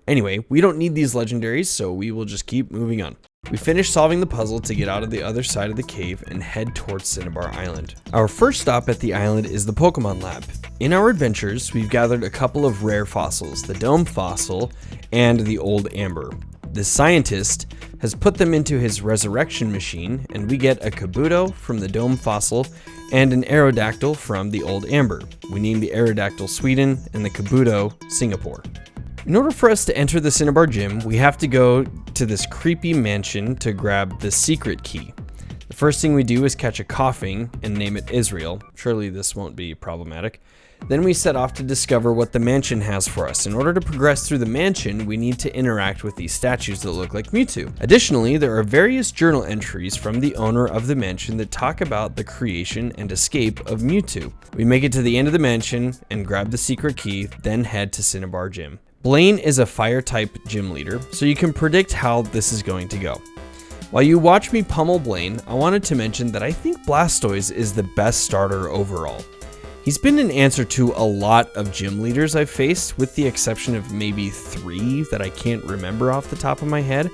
Anyway, we don't need these legendaries, so we will just keep moving on. We finish solving the puzzle to get out of the other side of the cave and head towards Cinnabar Island. Our first stop at the island is the Pokemon Lab. In our adventures, we've gathered a couple of rare fossils, the Dome Fossil and the Old Amber. The scientist has put them into his resurrection machine, and we get a Kabuto from the Dome Fossil and an Aerodactyl from the Old Amber. We name the Aerodactyl Sweden and the Kabuto Singapore. In order for us to enter the Cinnabar gym, we have to go to this creepy mansion to grab the secret key. The first thing we do is catch a coughing and name it Israel. Surely this won't be problematic. Then we set off to discover what the mansion has for us. In order to progress through the mansion, we need to interact with these statues that look like Mewtwo. Additionally, there are various journal entries from the owner of the mansion that talk about the creation and escape of Mewtwo. We make it to the end of the mansion and grab the secret key, then head to Cinnabar Gym. Blaine is a fire-type gym leader, so you can predict how this is going to go. While you watch me pummel Blaine, I wanted to mention that I think Blastoise is the best starter overall. He's been an answer to a lot of gym leaders I've faced, with the exception of maybe 3 that I can't remember off the top of my head.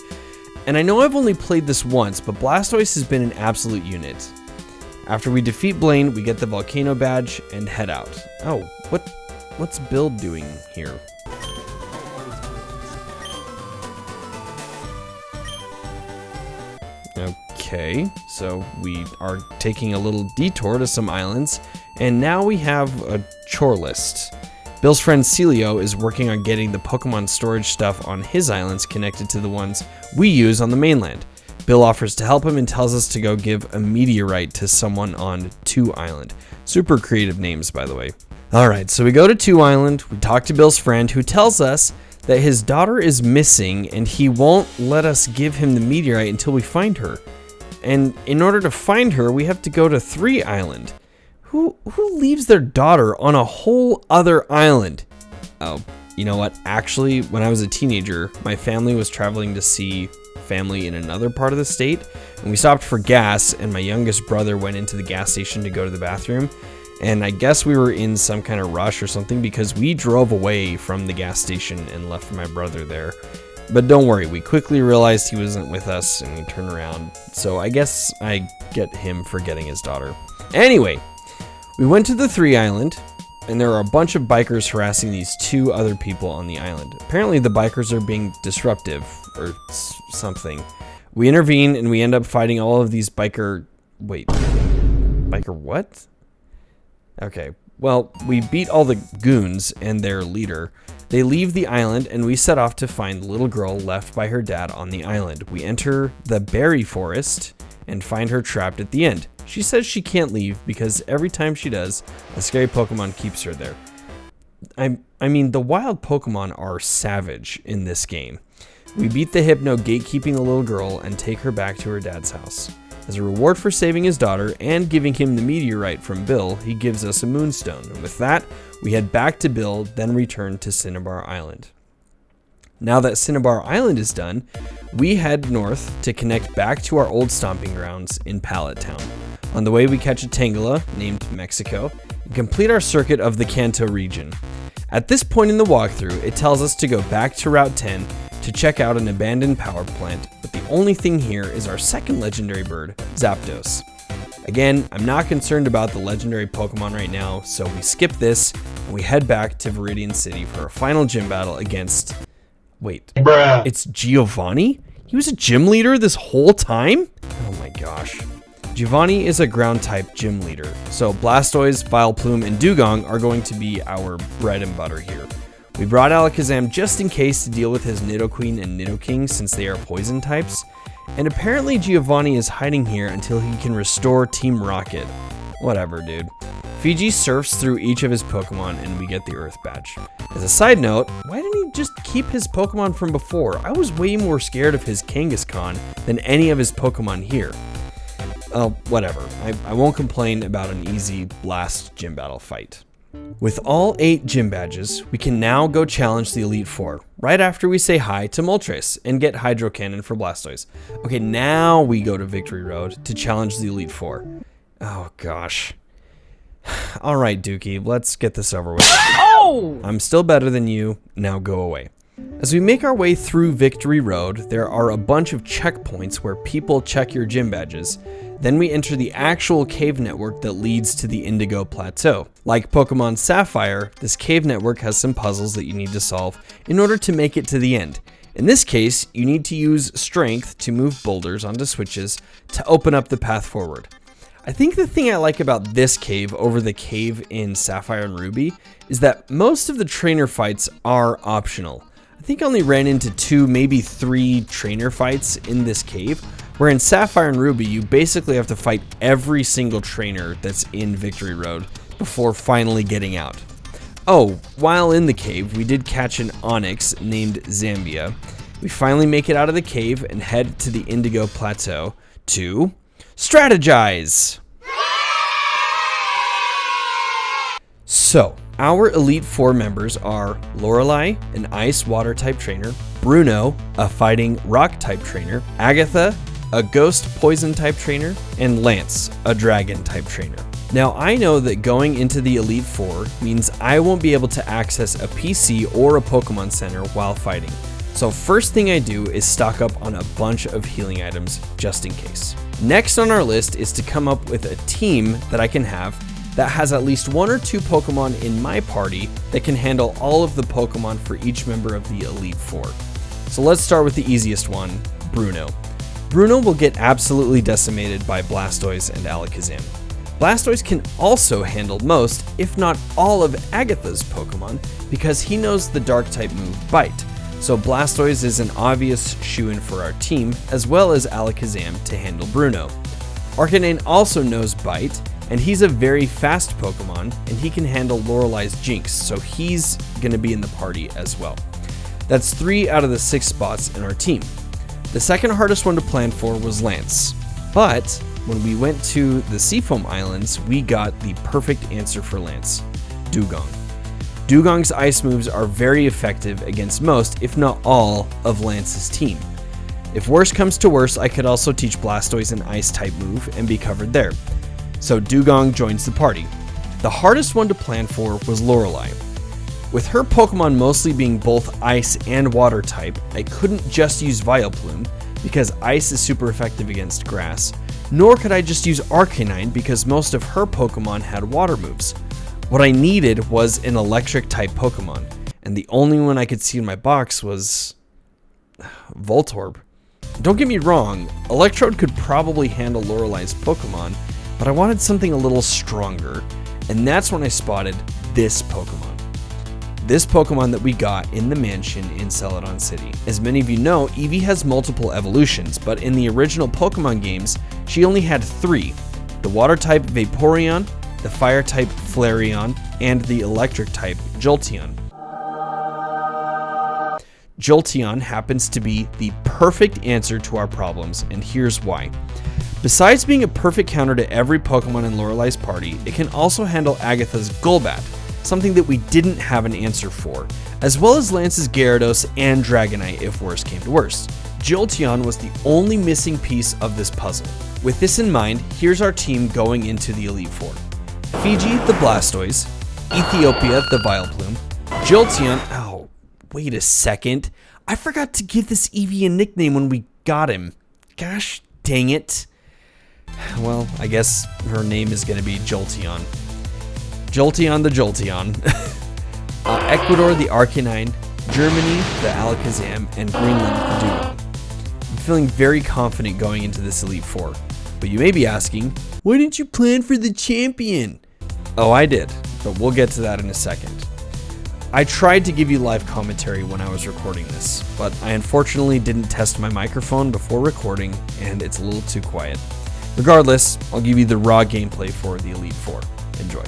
And I know I've only played this once, but Blastoise has been an absolute unit. After we defeat Blaine, we get the Volcano badge and head out. Oh, what's Bill doing here? Okay, so we are taking a little detour to some islands, and now we have a chore list. Bill's friend Celio is working on getting the Pokemon storage stuff on his islands connected to the ones we use on the mainland. Bill offers to help him and tells us to go give a meteorite to someone on 2 Island. Super creative names, by the way. Alright, so we go to 2 Island, we talk to Bill's friend who tells us that his daughter is missing and he won't let us give him the meteorite until we find her. And in order to find her, we have to go to 3 Island. Who leaves their daughter on a whole other island? Oh, you know what? Actually, when I was a teenager, my family was traveling to see family in another part of the state, and we stopped for gas, and my youngest brother went into the gas station to go to the bathroom, and I guess we were in some kind of rush or something because we drove away from the gas station and left my brother there. But don't worry, we quickly realized he wasn't with us and we turned around, so I guess I get him for getting his daughter. Anyway, we went to the 3 Island, and there are a bunch of bikers harassing these 2 other people on the island. Apparently the bikers are being disruptive or something. We intervene and we end up fighting all of these biker what? Okay, well, we beat all the goons and their leader. They leave the island and we set off to find the little girl left by her dad on the island. We enter the berry forest and find her trapped at the end. She says she can't leave because every time she does, a scary Pokemon keeps her there. I mean, the wild Pokemon are savage in this game. We beat the Hypno gatekeeping the little girl and take her back to her dad's house. As a reward for saving his daughter and giving him the meteorite from Bill, he gives us a moonstone. And with that, we head back to Bill, then return to Cinnabar Island. Now that Cinnabar Island is done, we head north to connect back to our old stomping grounds in Pallet Town. On the way, we catch a Tangela, named Mexico, and complete our circuit of the Kanto region. At this point in the walkthrough, it tells us to go back to Route 10 to check out an abandoned power plant, but the only thing here is our second legendary bird, Zapdos. Again, I'm not concerned about the legendary Pokemon right now, so we skip this, and we head back to Viridian City for a final gym battle against... Wait, Bruh. It's Giovanni? He was a gym leader this whole time? Oh my gosh. Giovanni is a ground-type gym leader, so Blastoise, Vileplume, and Dugong are going to be our bread and butter here. We brought Alakazam just in case to deal with his Nidoqueen and Nidoking since they are poison types, and apparently Giovanni is hiding here until he can restore Team Rocket. Whatever, dude. Fiji surfs through each of his Pokemon and we get the Earth Badge. As a side note, why didn't he just keep his Pokemon from before? I was way more scared of his Kangaskhan than any of his Pokemon here. Oh, whatever. I won't complain about an easy last gym battle fight. With all 8 gym badges, we can now go challenge the Elite Four, right after we say hi to Moltres and get Hydro Cannon for Blastoise. Okay, now we go to Victory Road to challenge the Elite Four. Oh gosh. Alright, Dookie, let's get this over with. Oh! I'm still better than you, now go away. As we make our way through Victory Road, there are a bunch of checkpoints where people check your gym badges. Then we enter the actual cave network that leads to the Indigo Plateau. Like Pokemon Sapphire, this cave network has some puzzles that you need to solve in order to make it to the end. In this case, you need to use strength to move boulders onto switches to open up the path forward. I think the thing I like about this cave over the cave in Sapphire and Ruby is that most of the trainer fights are optional. I think I only ran into 2, maybe 3 trainer fights in this cave, where in Sapphire and Ruby you basically have to fight every single trainer that's in Victory Road before finally getting out. Oh, while in the cave, we did catch an Onyx named Zambia. We finally make it out of the cave and head to the Indigo Plateau to strategize! So, our Elite Four members are Lorelei, an Ice Water type trainer, Bruno, a Fighting Rock type trainer, Agatha, a Ghost Poison type trainer, and Lance, a Dragon type trainer. Now I know that going into the Elite Four means I won't be able to access a PC or a Pokemon Center while fighting. So first thing I do is stock up on a bunch of healing items just in case. Next on our list is to come up with a team that I can have that has at least 1 or 2 Pokemon in my party that can handle all of the Pokemon for each member of the Elite Four. So let's start with the easiest one, Bruno. Bruno will get absolutely decimated by Blastoise and Alakazam. Blastoise can also handle most, if not all, of Agatha's Pokemon because he knows the Dark-type move Bite, so Blastoise is an obvious shoo-in for our team, as well as Alakazam to handle Bruno. Arcanine also knows Bite, and he's a very fast Pokemon, and he can handle Lorelei's Jinx, so he's going to be in the party as well. That's 3 out of the 6 spots in our team. The second hardest one to plan for was Lance, but when we went to the Seafoam Islands, we got the perfect answer for Lance, Dugong. Dugong's ice moves are very effective against most, if not all, of Lance's team. If worse comes to worse, I could also teach Blastoise an ice-type move and be covered there. So Dugong joins the party. The hardest one to plan for was Lorelei. With her Pokemon mostly being both ice and water type, I couldn't just use Vileplume because ice is super effective against grass, nor could I just use Arcanine because most of her Pokemon had water moves. What I needed was an electric type Pokemon, and the only one I could see in my box was Voltorb. Don't get me wrong, Electrode could probably handle Lorelei's Pokemon, but I wanted something a little stronger, and that's when I spotted this Pokemon. This Pokemon that we got in the mansion in Celadon City. As many of you know, Eevee has multiple evolutions, but in the original Pokemon games, she only had 3. The Water-type Vaporeon, the Fire-type Flareon, and the Electric-type Jolteon. Jolteon happens to be the perfect answer to our problems, and here's why. Besides being a perfect counter to every Pokemon in Lorelei's party, it can also handle Agatha's Golbat, something that we didn't have an answer for, as well as Lance's Gyarados and Dragonite if worse came to worse. Jolteon was the only missing piece of this puzzle. With this in mind, here's our team going into the Elite Four. Fiji the Blastoise, Ethiopia the Vileplume, Jolteon... Oh, wait a second. I forgot to give this Eevee a nickname when we got him. Gosh dang it. Well, I guess her name is going to be Jolteon. Jolteon the Jolteon. Ecuador the Arcanine, Germany the Alakazam, and Greenland the Dugong. I'm feeling very confident going into this Elite Four. But you may be asking, why didn't you plan for the champion? Oh, I did, but we'll get to that in a second. I tried to give you live commentary when I was recording this, but I unfortunately didn't test my microphone before recording, and it's a little too quiet. Regardless, I'll give you the raw gameplay for the Elite Four. Enjoy.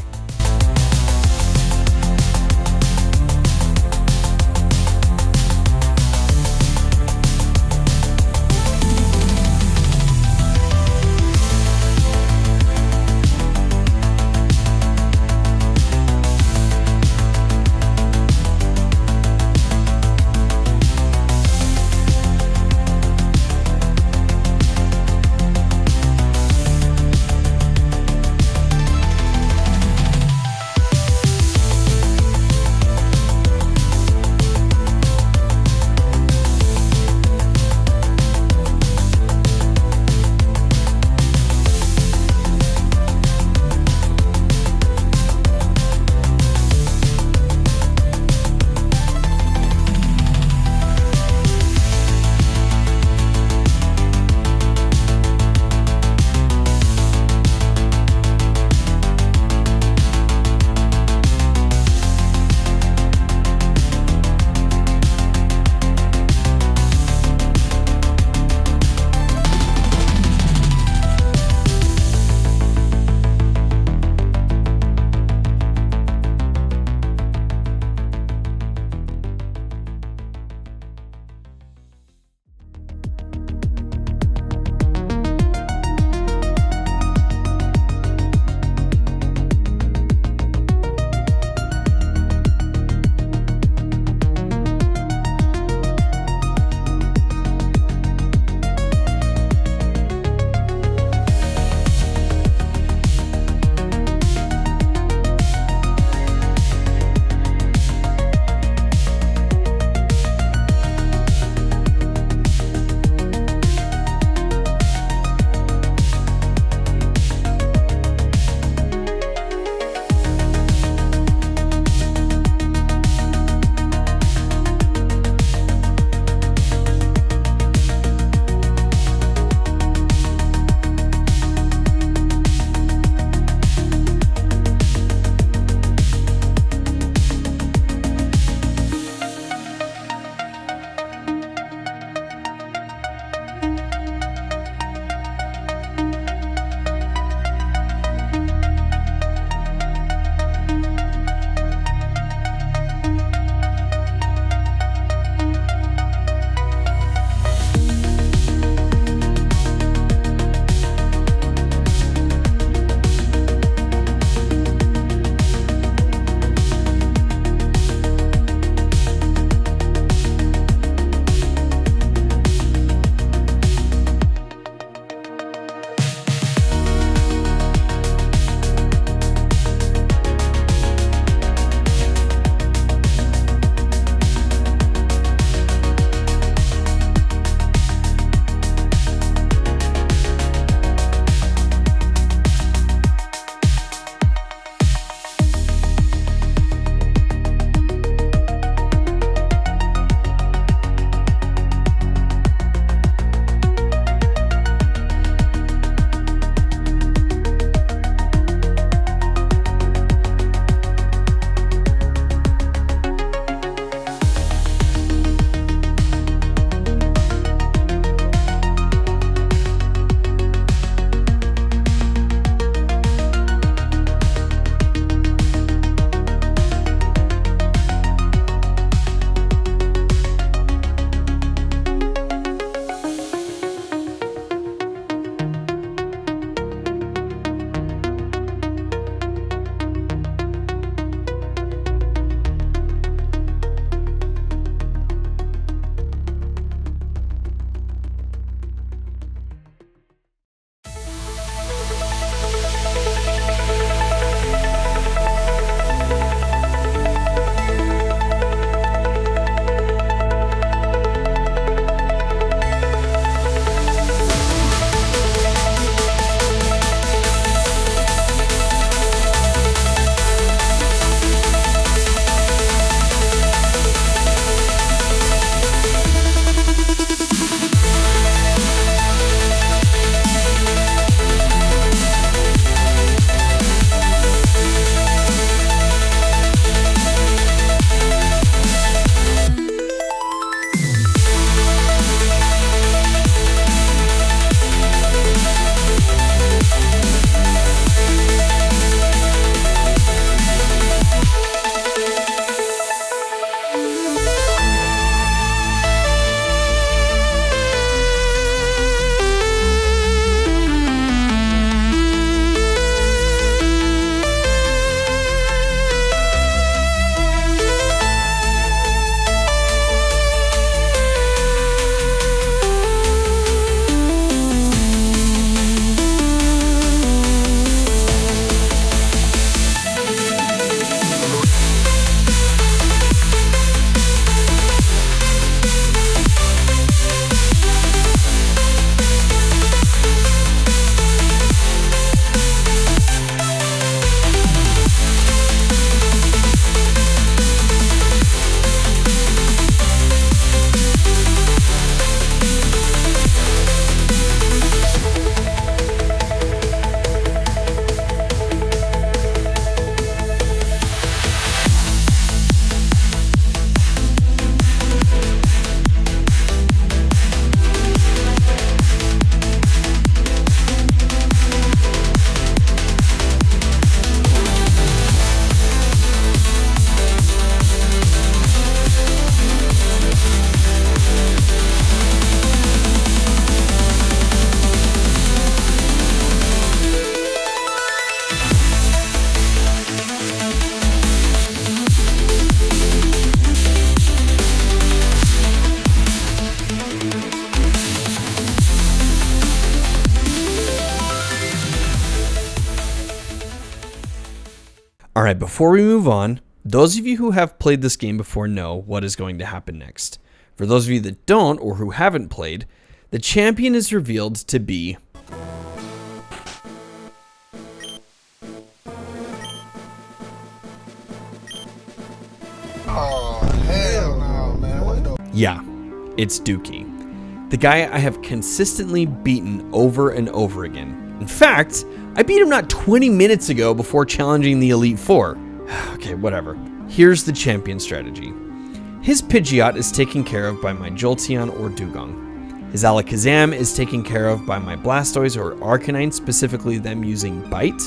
Alright, before we move on, those of you who have played this game before know what is going to happen next. For those of you that don't or who haven't played, the champion is revealed to be Oh, hell no, man. What the? Yeah, it's Dookie. The guy I have consistently beaten over and over again. In fact, I beat him not 20 minutes ago before challenging the Elite Four. Okay, whatever. Here's the champion strategy. His Pidgeot is taken care of by my Jolteon or Dugong. His Alakazam is taken care of by my Blastoise or Arcanine, specifically them using Bite.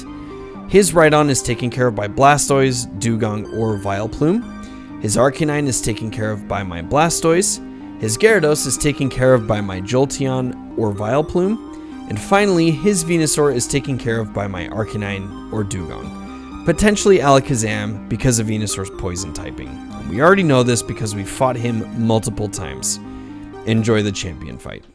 His Rhydon is taken care of by Blastoise, Dugong, or Vileplume. His Arcanine is taken care of by my Blastoise. His Gyarados is taken care of by my Jolteon or Vileplume. And finally, his Venusaur is taken care of by my Arcanine or Dugong. Potentially Alakazam because of Venusaur's poison typing. We already know this because we fought him multiple times. Enjoy the champion fight.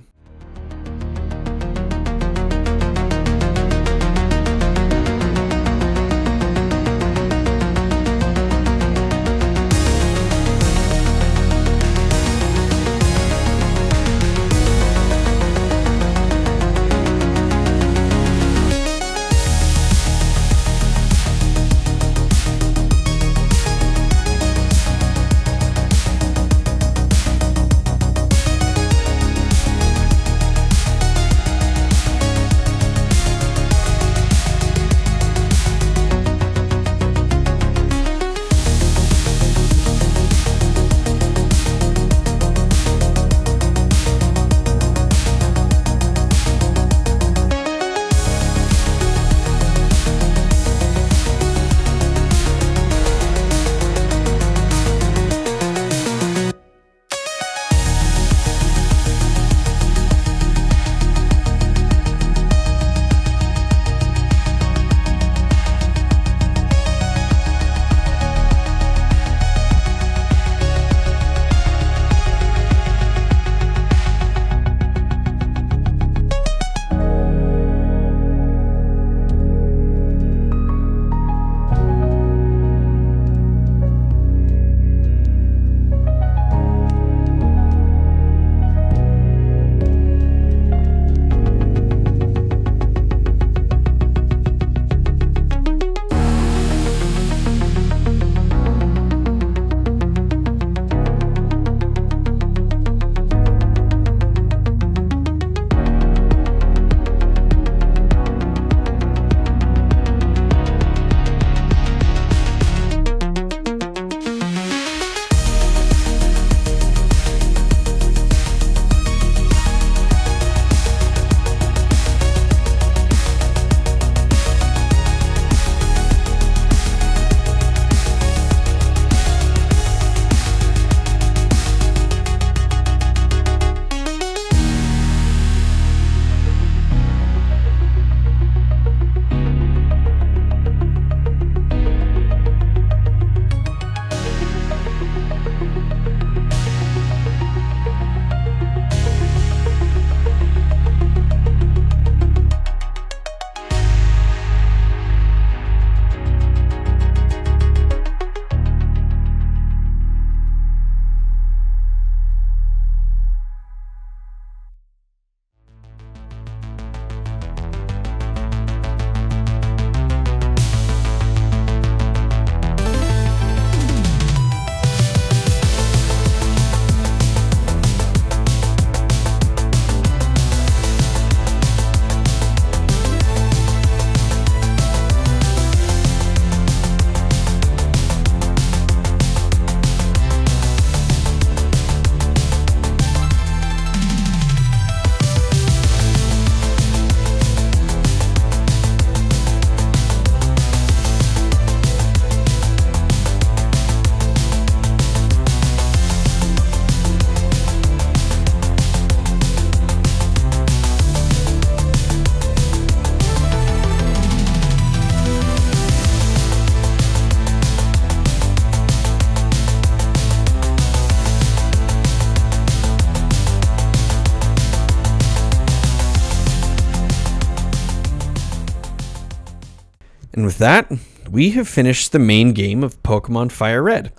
And with that, we have finished the main game of Pokemon FireRed.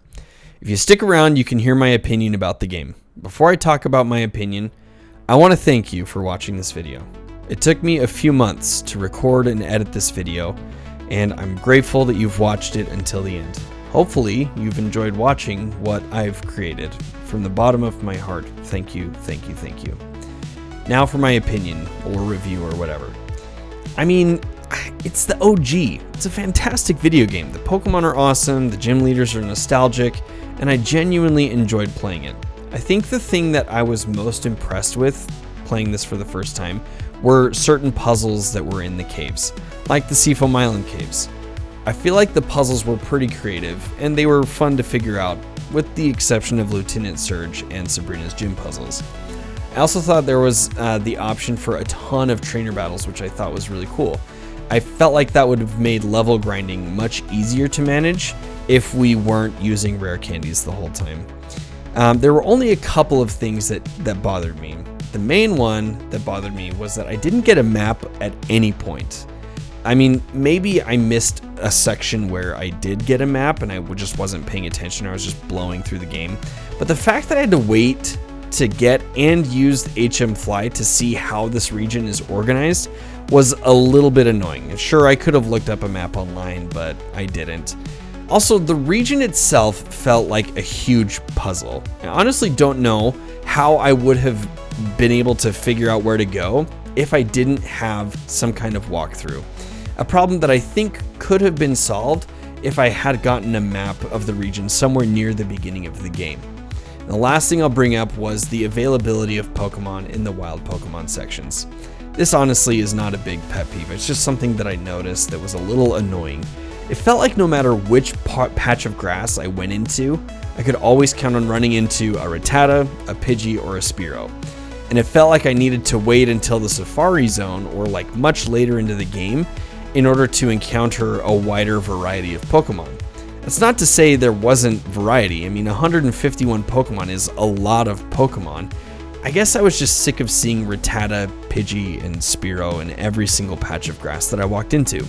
If you stick around, you can hear my opinion about the game. Before I talk about my opinion, I want to thank you for watching this video. It took me a few months to record and edit this video, and I'm grateful that you've watched it until the end. Hopefully, you've enjoyed watching what I've created. From the bottom of my heart, thank you, thank you, thank you. Now for my opinion, or review, or whatever. I mean, it's the OG. It's a fantastic video game. The Pokemon are awesome, the gym leaders are nostalgic, and I genuinely enjoyed playing it. I think the thing that I was most impressed with playing this for the first time were certain puzzles that were in the caves, like the Seafoam Island caves. I feel like the puzzles were pretty creative, and they were fun to figure out, with the exception of Lieutenant Surge and Sabrina's gym puzzles. I also thought there was the option for a ton of trainer battles, which I thought was really cool. I felt like that would have made level grinding much easier to manage if we weren't using rare candies the whole time. There were only a couple of things that bothered me. The main one that bothered me was that I didn't get a map at any point. I mean, maybe I missed a section where I did get a map and I just wasn't paying attention. I was just blowing through the game. But the fact that I had to wait to get and use the HM Fly to see how this region is organized was a little bit annoying. Sure, I could have looked up a map online, but I didn't. Also, the region itself felt like a huge puzzle. I honestly don't know how I would have been able to figure out where to go if I didn't have some kind of walkthrough. A problem that I think could have been solved if I had gotten a map of the region somewhere near the beginning of the game. The last thing I'll bring up was the availability of Pokemon in the wild Pokemon sections. This honestly is not a big pet peeve, it's just something that I noticed that was a little annoying. It felt like no matter which patch of grass I went into, I could always count on running into a Rattata, a Pidgey, or a Spearow. And it felt like I needed to wait until the Safari Zone, or like much later into the game, in order to encounter a wider variety of Pokemon. That's not to say there wasn't variety. I mean, 151 Pokemon is a lot of Pokemon. I guess I was just sick of seeing Rattata, Pidgey, and Spearow in every single patch of grass that I walked into.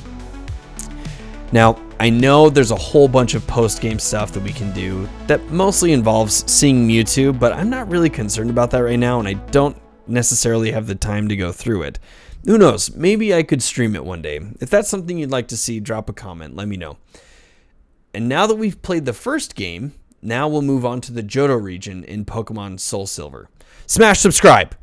Now, I know there's a whole bunch of post-game stuff that we can do that mostly involves seeing Mewtwo, but I'm not really concerned about that right now, and I don't necessarily have the time to go through it. Who knows, maybe I could stream it one day. If that's something you'd like to see, drop a comment, let me know. And now that we've played the first game, now we'll move on to the Johto region in Pokemon Soul Silver. Smash subscribe!